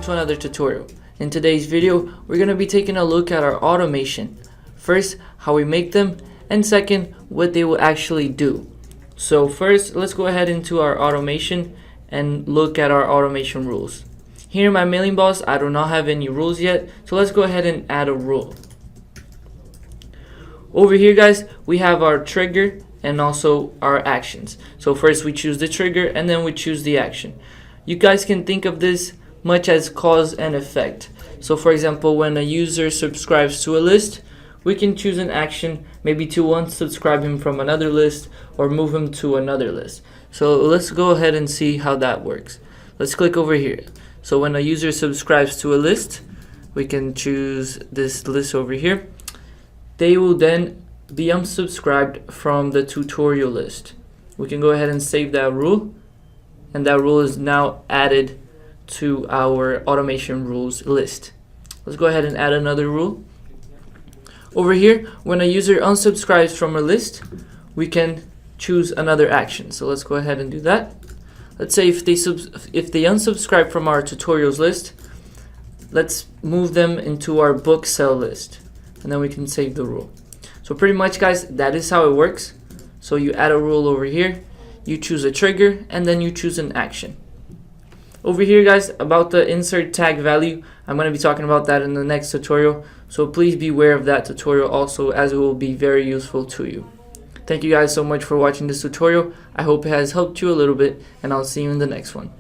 to another tutorial. In today's video, we're going to be taking a look at our automation. First, how we make them, and second, what they will actually do. So first, let's go ahead into our automation and look at our automation rules. Here in my Mailingboss, I do not have any rules yet, so let's go ahead and add a rule. Over here, guys, we have our trigger and also our actions. So first we choose the trigger and then we choose the action. You guys can think of this much as cause and effect. So for example, when a user subscribes to a list, we can choose an action maybe to unsubscribe him from another list or move him to another list. So let's go ahead and see how that works. Let's click over here. So when a user subscribes to a list, we can choose this list over here. They will then be unsubscribed from the tutorial list. We can go ahead and save that rule, and that rule is now added to our automation rules list. Let's go ahead and add another rule. Over here, when a user unsubscribes from a list, we can choose another action. So let's go ahead and do that. Let's say if they unsubscribe from our tutorials list, let's move them into our book sell list, and then we can save the rule. So pretty much, guys, that is how it works. So you add a rule over here, you choose a trigger, and then you choose an action. Over here, guys, about the insert tag value, I'm going to be talking about that in the next tutorial. So please beware of that tutorial also, as it will be very useful to you. Thank you guys so much for watching this tutorial. I hope it has helped you a little bit, and I'll see you in the next one.